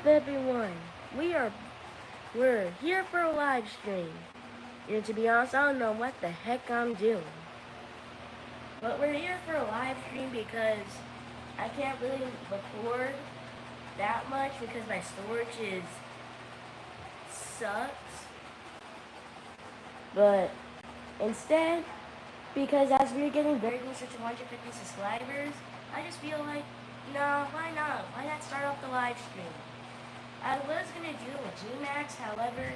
up, everyone? We're here for a live stream. And to be honest, I don't know what the heck I'm doing. But we're here for a live stream because I can't really record that much because my storage sucks. But instead, because as we're getting very close to 250 subscribers, I just feel like, no, why not? Why not start off the live stream? I was going to do it with Gmax, however,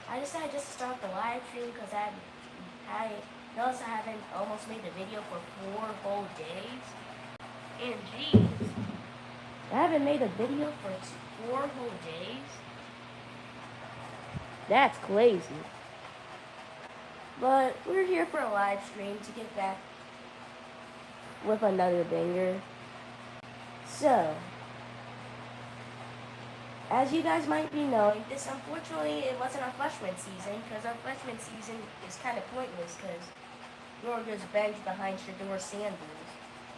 I decided just to start the live stream because I noticed I haven't almost made a video for 4 whole days. And geez, I haven't made a video for 4 whole days. That's crazy. But we're here for a live stream to get back with another banger. So, as you guys might be knowing, this unfortunately it wasn't our freshman season because our freshman season is kind of pointless because we were just benched behind Shador Sanders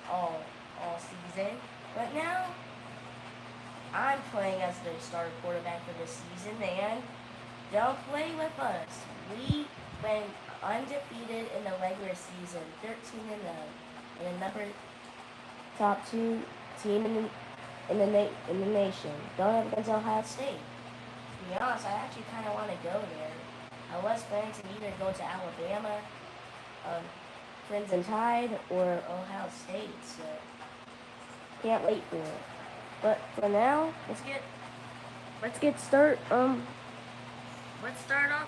all season. But now I'm playing as the starter quarterback for this season, and don't play with us. We went undefeated in the regular season, 13-0, and the number top 2 team in the nation. Don't have against Ohio State. To be honest, I actually kind of want to go there. I was planning to either go to Alabama, Crimson Tide, or Ohio State. So can't wait for it. But for now, let's start off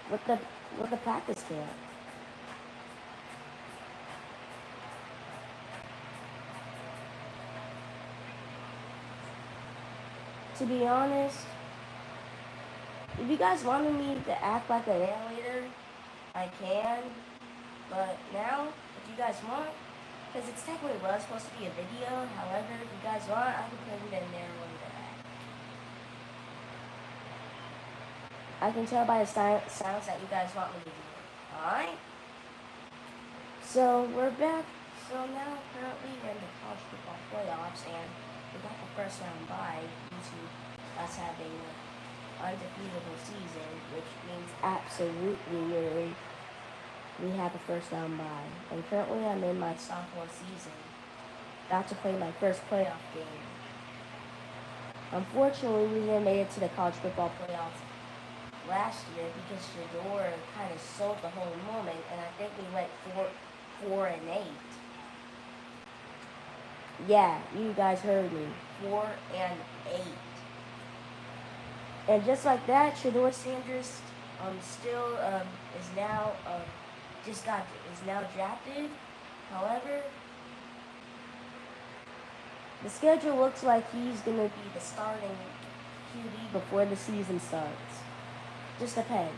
with the practice camp. To be honest, if you guys wanted me to act like an narrator, I can. But now, if you guys want, because it's technically was supposed to be a video, however, if you guys want, I can put in a narrator act. I can tell by the sounds that you guys want me to do. Alright? So, we're back. So now, currently, we're in the college football playoffs, and we got the first round bye due to us having an undefeatable season, which means absolutely literally we have a first round bye. And currently I'm in my sophomore season, about to play my first playoff game. Unfortunately, we didn't make it to the college football playoffs last year because Shador kind of sold the whole moment, and I think we went 4-8. Yeah, you guys heard me. 4-8. And just like that, Shador Sanders still is now drafted. However, the schedule looks like he's gonna be the starting QB before the season starts. Just depends.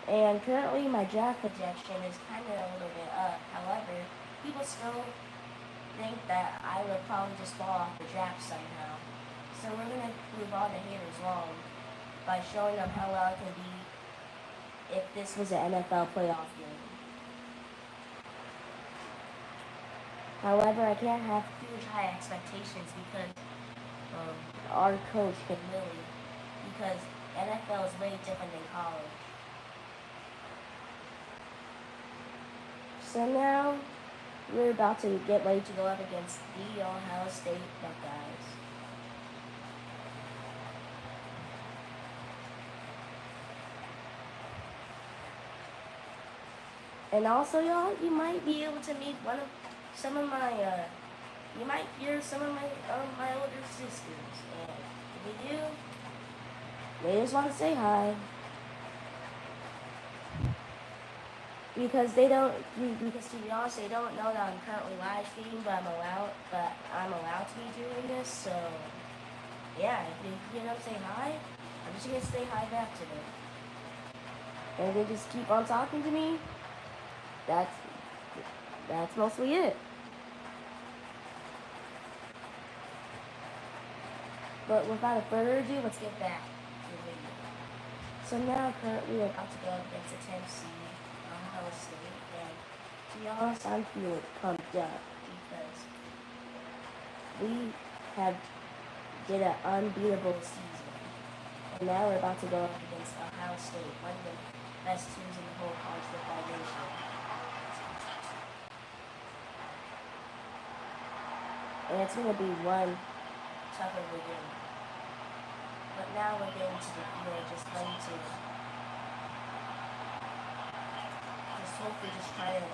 And currently my draft projection is kind of a little bit up. However, people still think that I would probably just fall off the draft somehow. So we're going to prove all the haters wrong by showing them how well it can be if this was an NFL playoff game. However, I can't have huge high expectations because our coach can really, because NFL is way different than college. So now, we're about to get ready to go up against the Ohio State Buckeyes. And also, y'all, you might be able to meet you might hear some of my older sisters. And if you do, they just want to say hi. Because to be honest, they don't know that I'm currently live streaming, but I'm allowed to be doing this. So yeah, if they hear them say hi, I'm just gonna say hi back to them, and they just keep on talking to me. That's mostly it. But without further ado, let's get back to the video. So now currently we're about to go against a 10 seed Ohio State, and to be honest, I'm feeling pumped up because we have did an unbeatable season, and now we're about to go up against Ohio State, one of the best teams in the whole college football nation. And it's going to be one tough of a game. But now we're getting to the field, just ready to just hopefully just try to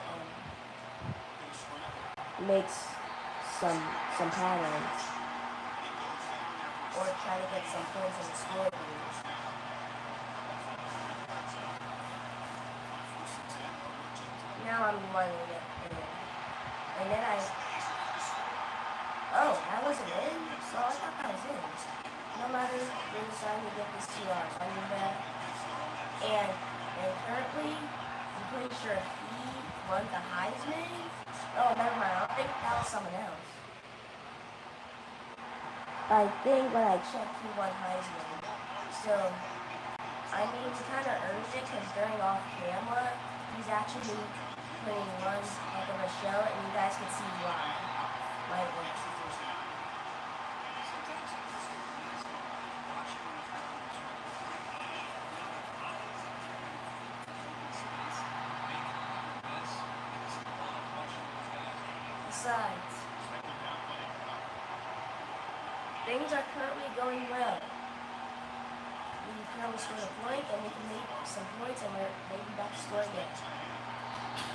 make some patterns or try to get some points in the scoreboard. Now I'm running it, and then oh, that wasn't in? So I thought that was in. No matter, we're deciding to get this to our running back. And currently, I'm pretty sure he won the Heisman. Oh, never mind. I think that was someone else. I think when I checked, he won Heisman. So, I mean, he kind of earned it because during off camera, he's actually putting one heck of a show, and you guys can see why. Right there. Besides, things are currently going well. We currently scored a point, and we can make some points, and we're maybe about to score again.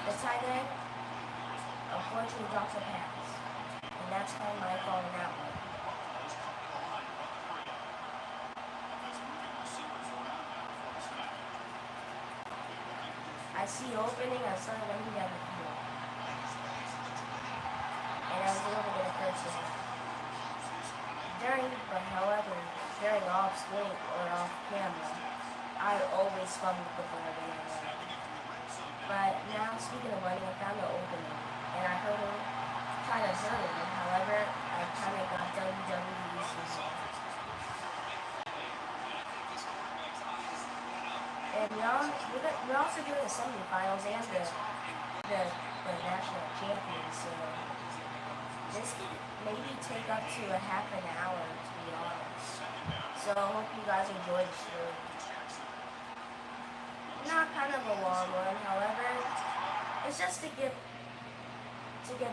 The tight end, unfortunately, dropped a pass, and that's kind of my fault in that one. I see opening, I started running down the field. And I was able to get a first down. However, during off screen or off camera, I always fumbled the ball when I ran. But now, speaking of running, I found the opening, and I heard him, kind of heard him. However, I kind of got WWE season. And we're also doing the semifinals and the national champions, so this could maybe take up to a half an hour, to be honest. So I hope you guys enjoy the show. Not kind of a long one, however, it's just to get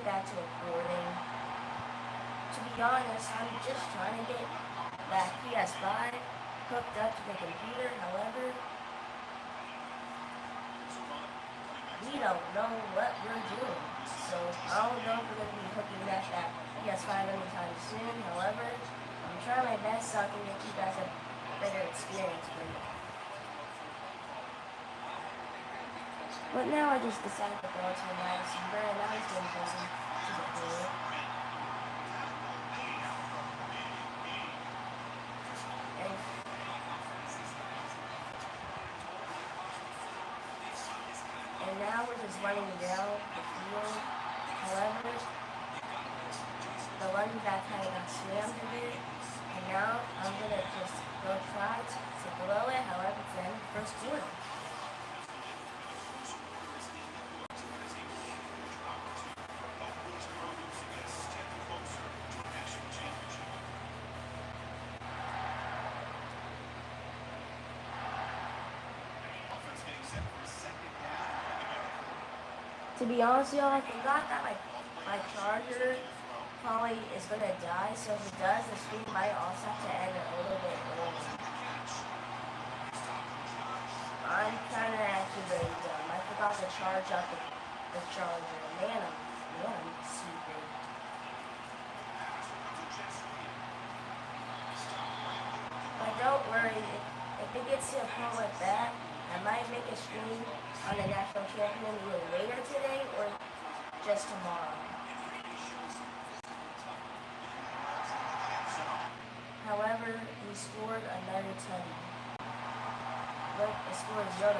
back to recording. To be honest, I'm just trying to get that PS5 hooked up to the computer, however, we don't know what we're doing. So I don't know if we're going to be hooking up that PS5 anytime soon. However, I'm trying my best so I can get you guys a better experience with it. But now I just decided to go to the wide receiver, and now he's getting closer to the field. And now we're just running down the field. However, the running back kind of got slammed a bit. And now I'm going to just go try to blow it. However, it's the end of the first quarter. To be honest, y'all, I forgot that my charger probably is going to die, so if it does, the stream might also have to end a little bit early. I'm kind of actually very dumb. I forgot to charge up the charger. Man, I'm stupid. But don't worry, if it gets to a point like that, I might make a stream on the national champion either later today or just tomorrow. However, we scored another 10. Look, the score is 0-21,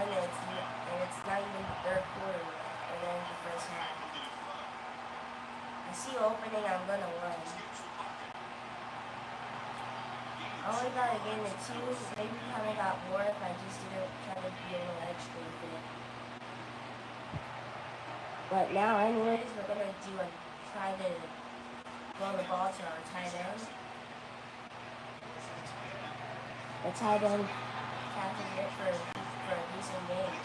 and it's not even the third quarter yet, or then the first half. I see opening, I'm gonna run. All I probably got to gain it too. Maybe kind of got more if I just didn't try to be a little extra with it. But now, anyways, we're gonna try to throw the ball to our tight end. The tight end catches it for a decent game.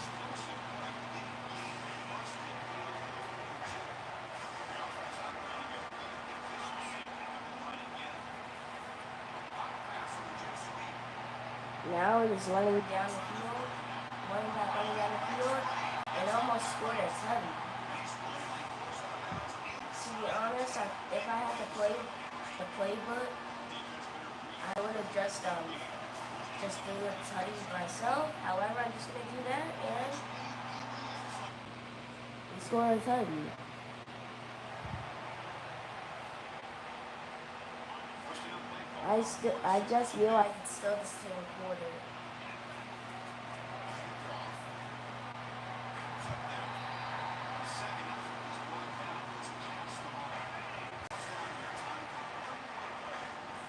Now he's running down the field, running down the field, and almost scored a touchdown. To be honest, if I had to play the playbook, I would have just do a touchdown myself. However, I'm just gonna do that and we score a touchdown. I just realized it's still the same quarter.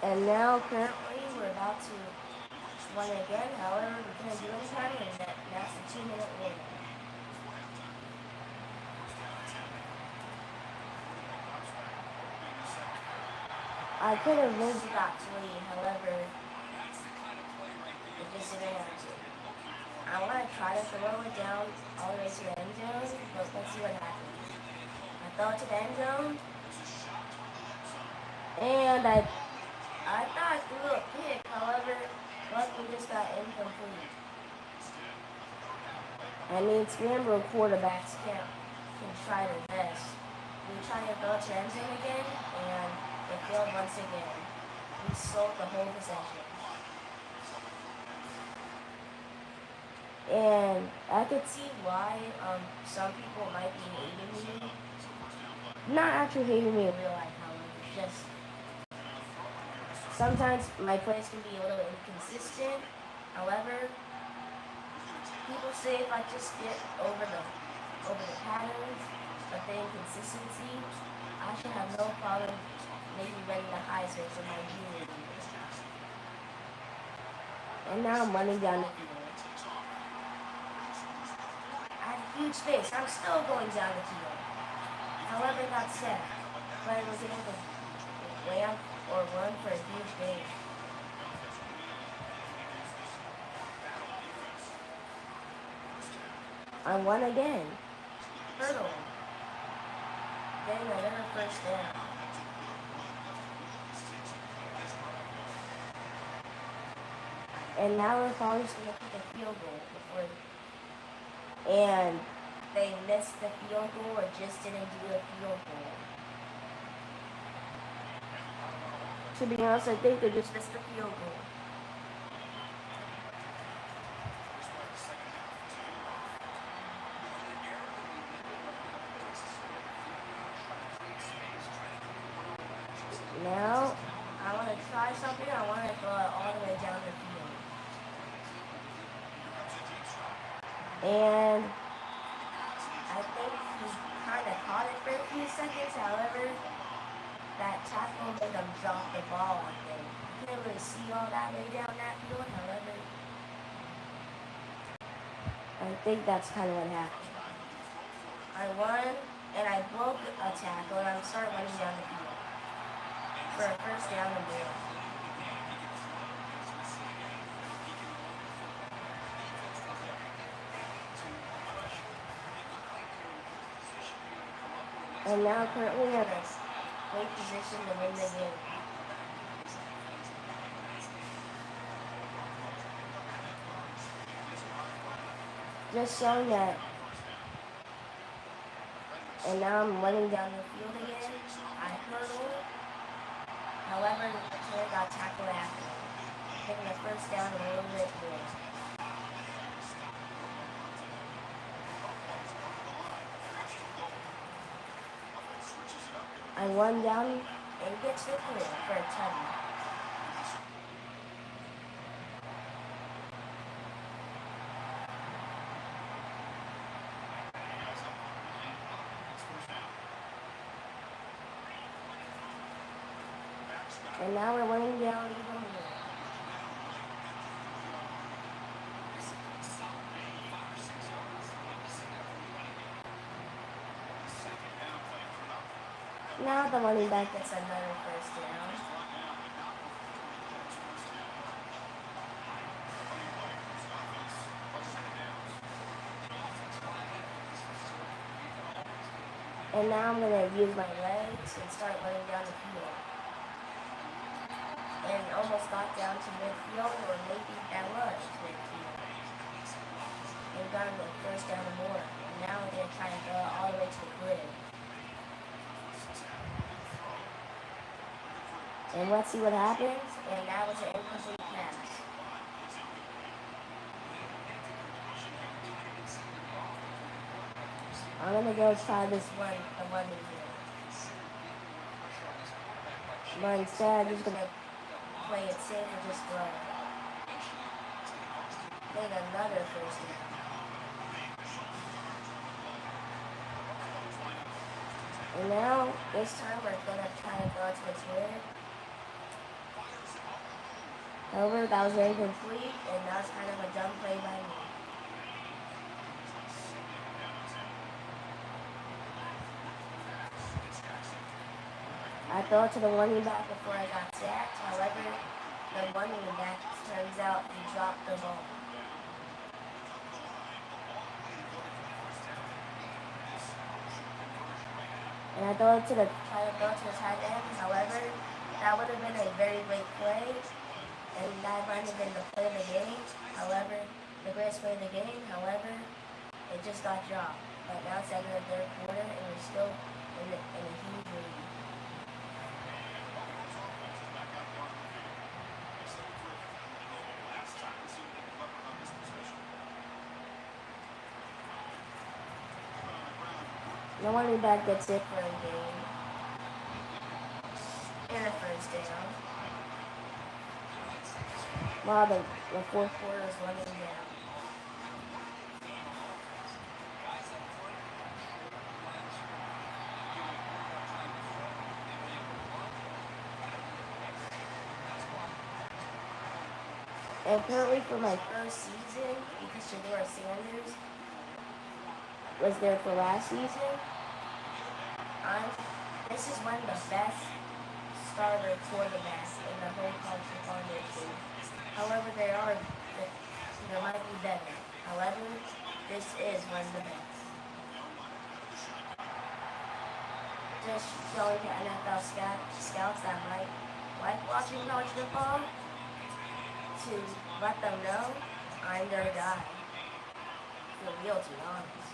And now currently we're about to win again. However, we can't do anything, and that's the 2-minute win. I could have maybe got 20, however, it just didn't happen. I want to try to throw it down all the way to the end zone, but let's see what happens. I throw it to the end zone, and I thought I threw a pick, however, luckily just got incomplete. I mean, scramble quarterbacks can try their best. We try to throw it to the end zone again, and it failed once again. We sold the whole possession. And I could see why some people might be hating me. Not actually hating me in real life, however. Just sometimes my plays can be a little inconsistent. However, people say if I just get over the patterns of the inconsistency, I should have no problem maybe winning the Heisman for my junior year. And now I'm running down the field. I had a huge space. I'm still going down the field. However, got sacked, but I was able to ramp or run for a huge gain. I won again. Hurdle. Getting another first down. And now we're probably just going to kick a field goal and they missed the field goal or just didn't do a field goal. To be honest, I think they just missed the field goal. Now, I want to try something. I want to throw it all the way down the field. And I think he kind of caught it for a few seconds. However, that tackle made him drop the ball, I think. I couldn't really see all that way down that field. However, I think that's kind of what happened. I won, and I broke a tackle, and I started running down the field for a first down and more. And now currently in a great position to win the game. Just showing that. And now I'm running down the field again. I hurdled. However, the player got tackled after. Taking the first down a little bit more. I run down and gets the clear for a touchdown. And now we're running down even more. Now the running back gets another first down. And now I'm going to use my legs and start running down the field. And almost got down to midfield, or maybe that was midfield. And got him the first down and more. And now I'm going to try and go all the way to the grid. And let's see what happens. And that was an incomplete pass. I'm going to go try this one, the one in here. But instead, I'm just going to play it safe and just run. Then another first down. And now, this time we're going to try and go to the grid. However, that was incomplete, and that was kind of a dumb play by me. I threw it to the running back before I got sacked. However, the running back turns out he dropped the ball. And I throw it to the tight end. However, that would have been a very great play, and that might have been the play of the game. However, the greatest play of the game. However, it just got dropped. But now it's at the third quarter, and we're still in a huge lead. The running back gets it for a game. And a first down. While the fourth quarter is running down. And currently for my first season, because Shadora Sanders was there for last season, this is one of the best starter quarterbacks in the whole college football nation. However, there might be better. However, this is one of the best. Just showing the NFL scouts that might like watching college football to let them know I'm their guy. For real, to be honest.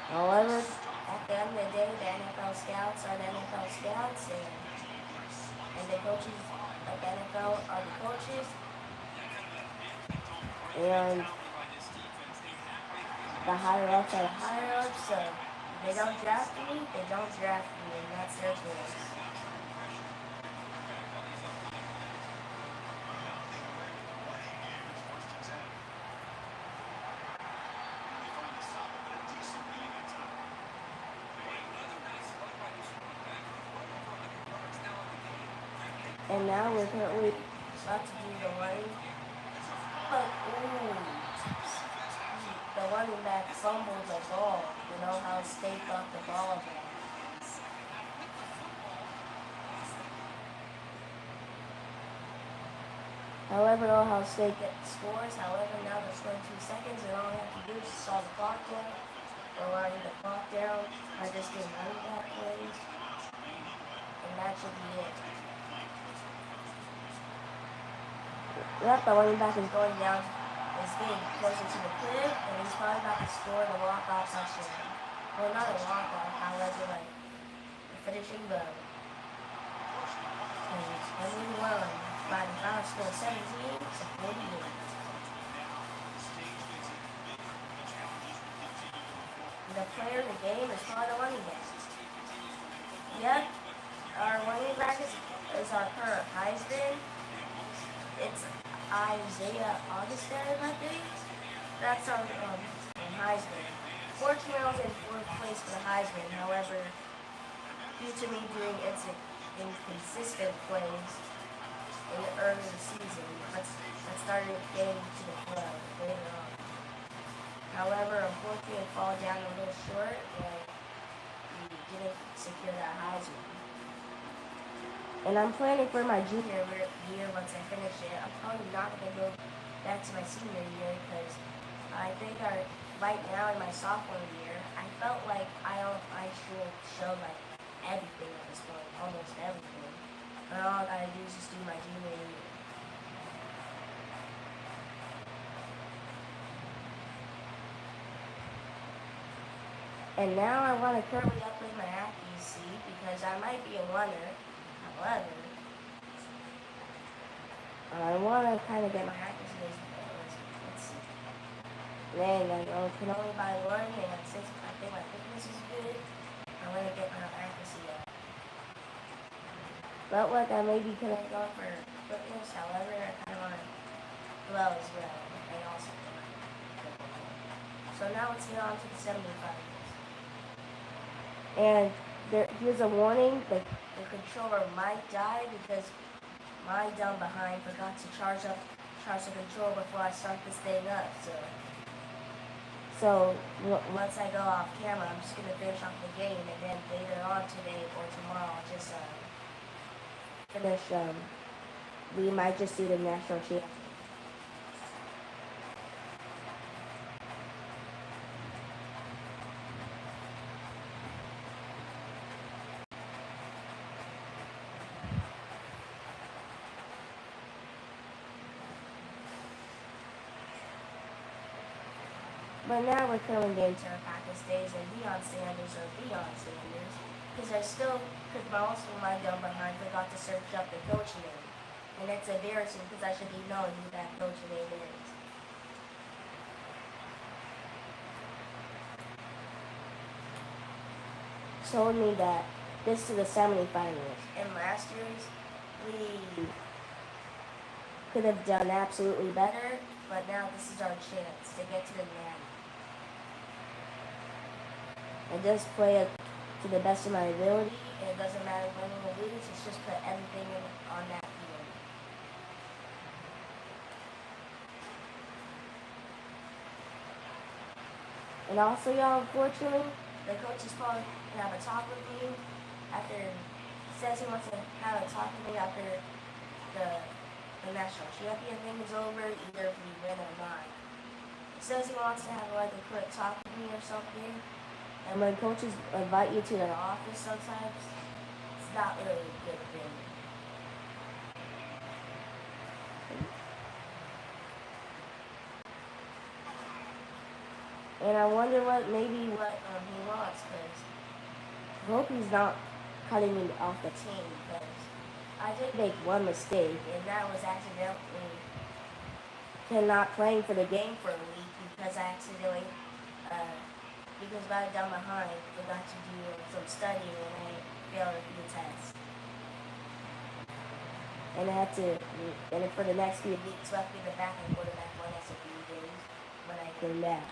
However, at the end of the day, the NFL scouts are the NFL scouts, and the coaches at the NFL are the coaches. And the higher-ups are the higher-ups, so if they don't draft me, they don't draft me, and that's their choice. And now we're currently about to do the running. But, the running back fumbled the ball. You know how State got the ball back. However, Ohio State scores. However, now there's 22 seconds, and all I have to do is stall the clock down. Or running the clock down. I just do running back plays. And that should be it. Yep, the running back is going down. Is getting closer to the cliff, and he's probably about to score the walk-off touchdown. Well, not a walk-off, however, like the finishing blow. And we won by the final score 17-48. The player of the game is probably the running back. Yep, our running back is our current Heisman. It's Isaiah Augustin, I think. That's our Heisman. Fortunately, I was in fourth place for the Heisman. However, due to me doing inconsistent plays in the early season, I started getting to the flow later on. However, unfortunately, I fall down a little short, and didn't secure that Heisman. And I'm planning for my junior year once I finish it. I'm probably not going to go back to my senior year because I think right now in my sophomore year, I felt like I should show like everything at this point, almost everything. But all I gotta do is just do my junior year. And now I want to curly up with my accuracy because I might be a runner. However, I want to kind of get my accuracy as let's see. Then I can only buy one, and since I think my fitness is good, I want to get my accuracy up. But what I maybe could have gone for fitness, however, I kind of want to dwell as well, and also so now let's get on to the 75. And here's a warning, the controller might die because my dumb behind forgot to charge the controller before I start this thing up. So once I go off camera, I'm just going to finish off the game, and then later on today or tomorrow, I'll just finish, we might just do the national championship. But now we're currently getting to our practice days and Deion Sanders, because I still, because most of my dumb behind forgot to search up the coach name. And it's embarrassing because I should be knowing who that coach name is. Told me that this is the semifinals. And last year's, we could have done absolutely better, but now this is our chance to get to the Natty. And just play it to the best of my ability, and it doesn't matter win or lose, it's just put everything on that field. And also, y'all, unfortunately, the coach is probably going to have a talk with me after, says he wants to have a talk with me after the national champion thing is over, either if we win or not. He says he wants to have like a quick talk with me or something. And when coaches invite you to their office sometimes, it's not really a good thing. And I wonder what he wants, because I hope he's not cutting me off the team, because I did make one mistake, and that was accidentally not playing for the game for a week because I accidentally because I got down behind, forgot to do some studying and I failed a few tests. And and for the next few weeks, left me the backup quarterback one a few days when I came back.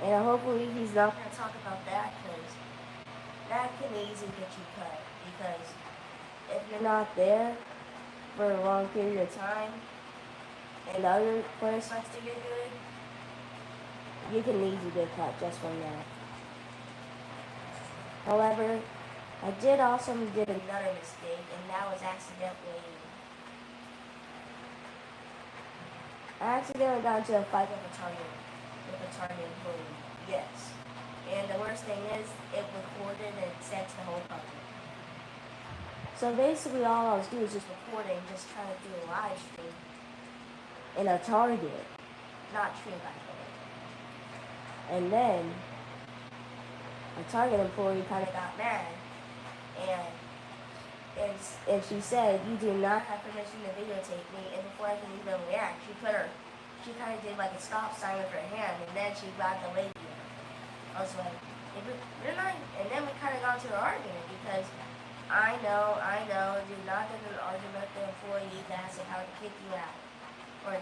And hopefully he's not going to talk about that, because that can easily get you cut. Because if you're not there for a long period of time, and the other player starts to get good, you can easily get cut just from that. However, I did another mistake, and that was I accidentally got into a fight with a target employee. Yes. And the worst thing is, it recorded and sent to the whole public. So basically all I was doing was just recording, just trying to do a live stream in a Target, not stream by the way. And then a Target employee kind of got mad, and she said, "You do not have permission to videotape me." And before I could even react, she kind of did like a stop sign with her hand, and then she grabbed the lady. I was like, "You're not," and then we kind of got into an argument because. I know, do not get an argument with the employee that has the power to kick you out or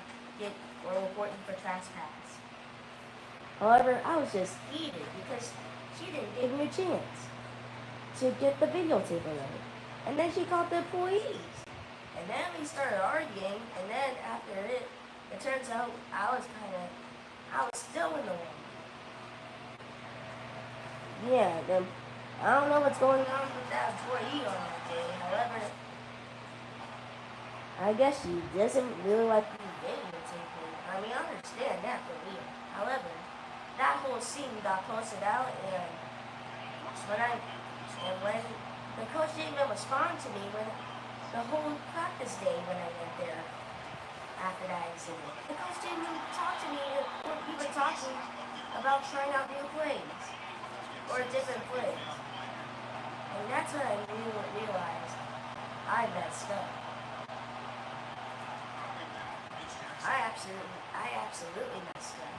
report you for trespass. However, I was just heated because she didn't give me a chance to get the videotape alone. And then she called the employees. And then we started arguing, and then after it, It turns out I was still in the wrong. Yeah, then I don't know what's going on with that employee on that day. However, I guess she doesn't really like me videotaping. I mean, I understand that for real. However, that whole scene got posted out, and when the coach didn't even respond to me when the whole practice day when I went there after that incident. The coach didn't even talk to me or even talking about trying out new plays or different plays. And that's when I realized I messed up. I absolutely messed up.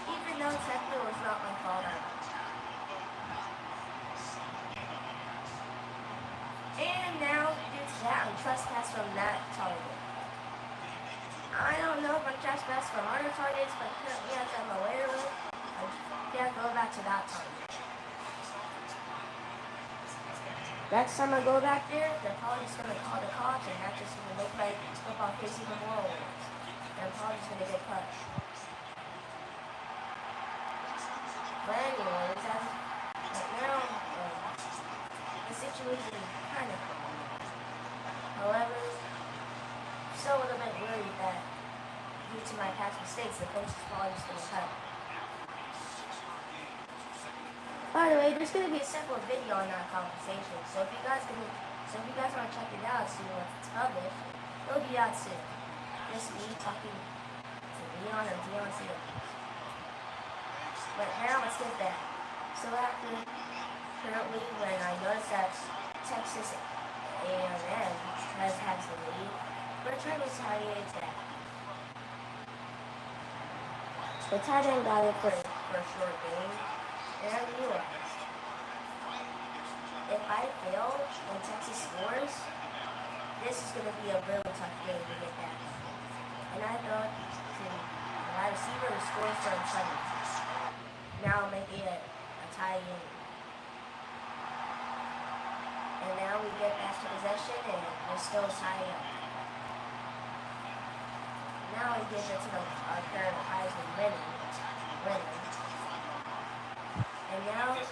Even though technically it was not my fault. And now, due to that, I'm trespassed from that target. I don't know if I'm trespassed from other targets, but currently as I'm aware of it, I can't go back to that target. Next time I go back there, they're probably just going to call the cops, and that's just going to make my football case even more worse. I'm probably just going to get cut. But anyways, right now, the situation is kind of calm. However, I'm still a little bit worried that due to my past mistakes, the coach is probably just going to cut. By the way, there's going to be a separate video on that conversation, so if you guys want to check it out, see what's published, it'll be out soon. Just me talking to Leon or Dion Seal. But now let's get back. So currently when I noticed that Texas A&M has the lead, we're trying to retaliate that. The tight end got it for a short game, and I realized if I fail when Texas scores, this is going to be a really tough game to get back. And I thought to the wide receiver who scores for a touchdown. Now making it a tie game. And now we get back to possession and we're still tied up. Now we give it to our current Heisman winner. And now the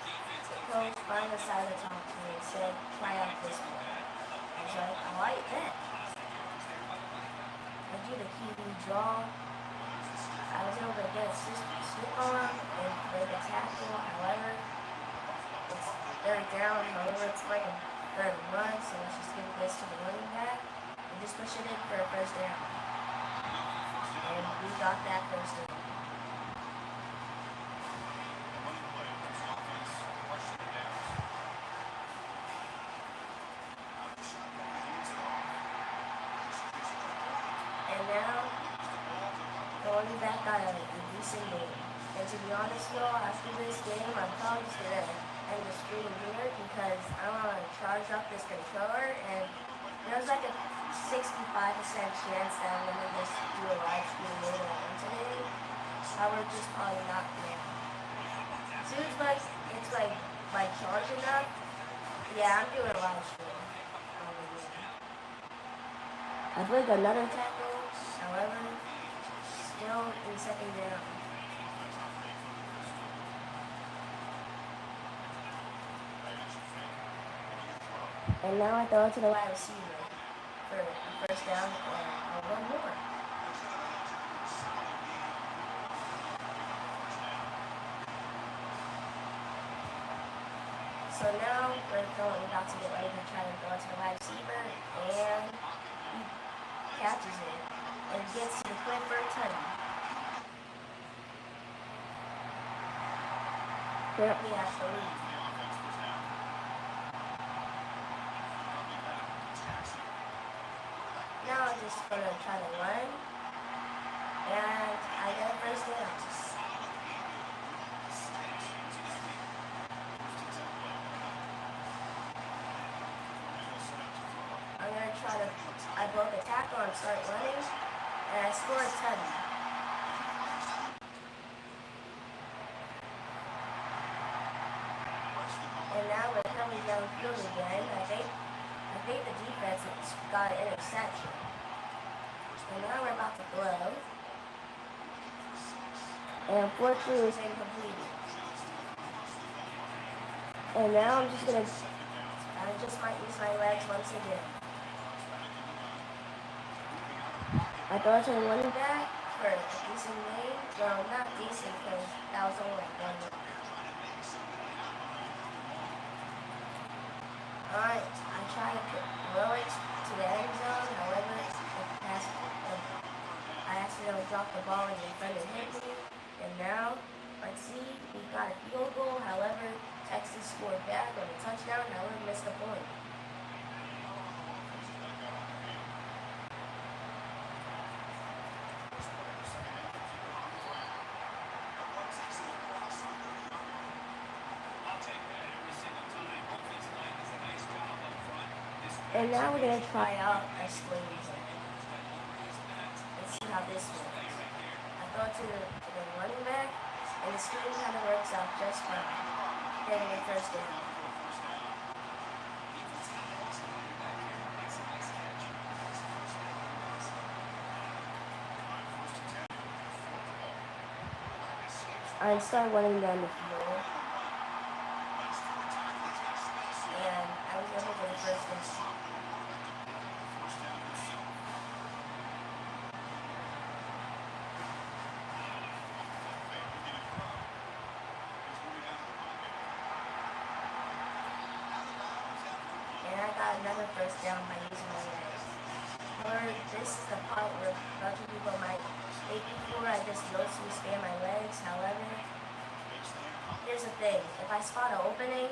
coach finally decided to talk to me and said, try out this one. I was like, I like that. I do the Kiwi draw. I was able to get a stick on and make a tackle. However, it's third down. However, it's like a third run, so let's just give this to the running back and just push it in for a first down. And we got that first down. And now, going back on a decent game. And to be honest though, after this game, I'm probably just going to end the stream here because I want to charge up this controller, and there's like a 65% chance that I'm going to just do a live stream later on today. However, just probably not now. As soon as it's charging up, yeah, I'm doing a live stream. I played another tackle, however, still in second down. And now I throw it to the wide receiver for a first down and one more. So now we're about to get ready to try to throw it to the wide receiver, and he catches it and gets to the play for a touchdown. Currently has the lead. Now I'm just going to try to run, and I get a first down. I'm going to try to, I broke a tackle and start running, and I score a touchdown. And now we're coming downfield again. I think the defense got an interception. And now we're about to blow. And unfortunately, it was incomplete. And now I just might use my legs once again. I thought I was running back for a decent game. Well, not decent because that was only like one. Alright, I tried to throw it to the end zone. However, I accidentally dropped the ball and the defender hit me. And now, let's see, we got a field goal. However, Texas scored back on a touchdown. However, missed the point. And now we're going to try out our screen. Let's see how this works. I throw it to the running back, and the screen kind of works out just fine. Getting the first down. I started running down the field. And I was able to get the first down. Another first down by using my legs. However, this is the part where a bunch of people might make before I just mostly spam my legs. However, here's the thing. If I spot an opening,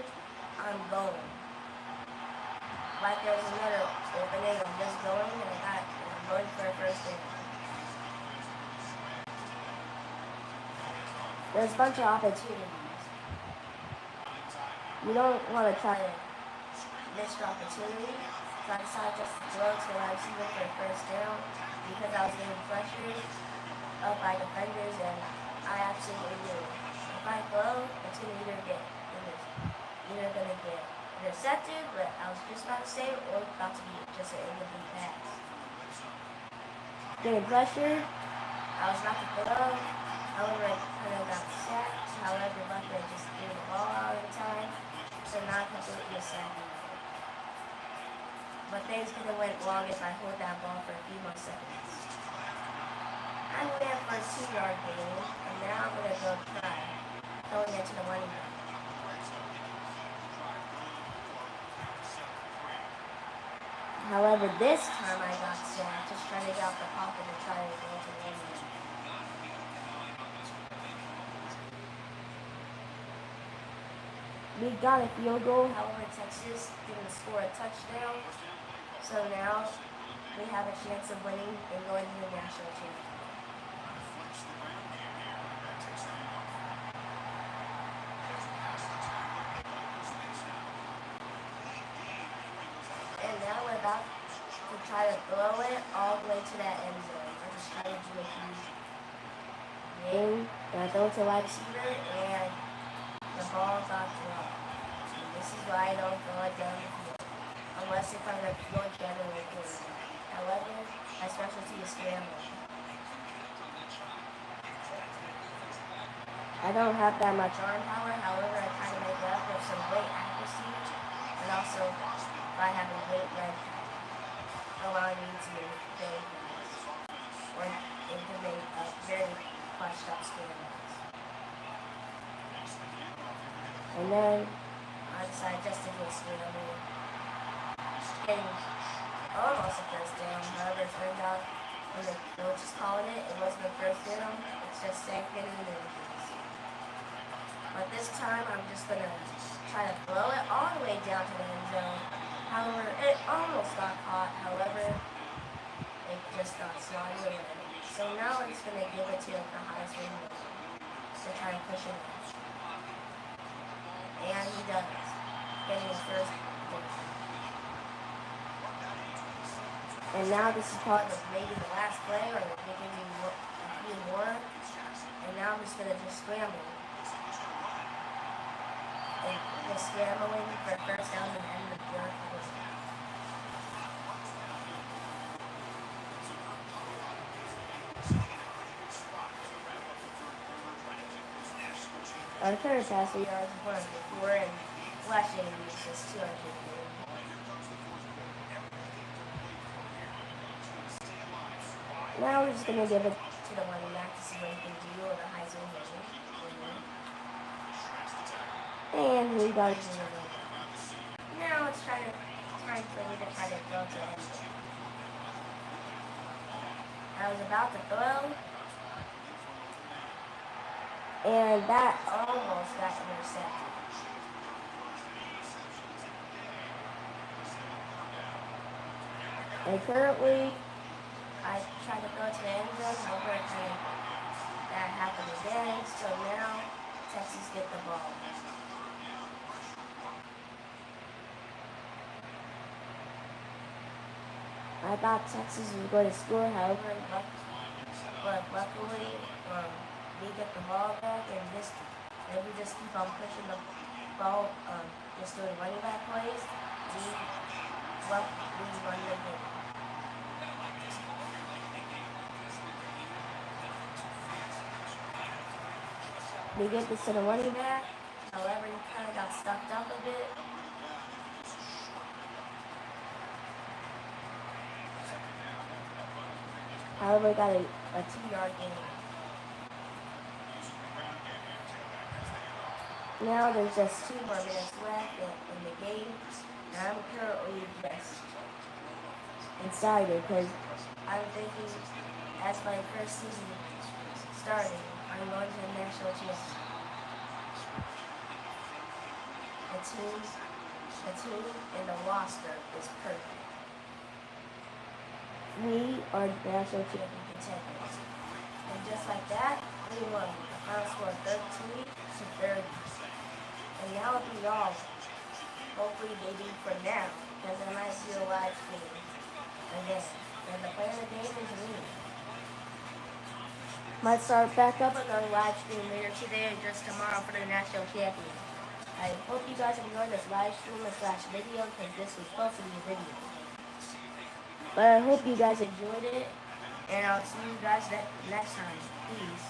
I'm going. Like there's another opening, I'm just going and I'm going for a first down. There's a bunch of opportunities. You don't want to try to missed opportunity, so I decided just to throw to the wide receiver for a first down because I was getting pressured up by defenders, and I absolutely knew if I throw, it's gonna either get intercepted, but I was just about to say, or about to be just an incomplete pass. Getting pressured, I was about to throw. However, I kind of got sacked. However, luckily I just threw the ball out in time, so not completely sacked. But things could have went wrong if I hold that ball for a few more seconds. I'm there for a 2-yard gain, and now I'm going to go try throwing it to the running back. However, this time I got sacked, just trying to get out the pocket and try to go to the running back. We got a field goal, however, Texas didn't score a touchdown. So now we have a chance of winning and going to the national championship. And now we're about to try to throw it all the way to that end zone. We're just trying to do a huge game. And I throw it to the wide receiver, and the ball got dropped. And this is why I don't throw it down the field. Unless if I'm going better with quarterback. However, my specialty is scrambling. I don't have that much arm power, however, I kind of make it up with some great accuracy, and also by having great leg power, allowing me to make very fast, or it can make very clutched up scrambles. And then I decided just to do a scramble. Getting almost a first down. However, it turned out when the coach is calling it, it wasn't a first down. It's just second and inches. But this time, I'm just going to try to throw it all the way down to the end zone. However, it almost got caught. However, it just got slotted away. So now I'm just going to give it to the highest rated to try and push it in. And he does. Getting his first down. And now this is part of maybe the last play, or maybe a few more. And now I'm just going to just scramble. And just scrambling for first down and end the third quarter. Our current passer yards is 104, and rushing is 203. Now we're just gonna give it to the running back to see what he can do with a Heisman winner. And we got it. Now let's try to play to try to throw to him. I was about to throw, and that almost got intercepted. And currently, I tried to throw to the end zone, however, that happened again. So now, Texas get the ball. I thought Texas was going to score, however, but luckily, we get the ball back, and if we just keep on pushing the ball, just doing running back plays, we run the game. We get this to the running back, however, he kind of got stuck up a bit. However, got a 2-yard gain. Now there's just 2 more minutes left in the game, and I'm currently just excited because I'm thinking as my first season starting, I'm going to the national championship. The team and the roster is perfect. We are national champion contenders. And just like that, we won. The final score 13-30. And now it'll be all. Hopefully maybe for now, because I might do a live stream again. And the player of the game is me. Might start back up another live stream later today or just tomorrow for the national champion. I hope you guys enjoyed this live stream / video because this was supposed to be a video. But I hope you guys enjoyed it, and I'll see you guys next time. Peace.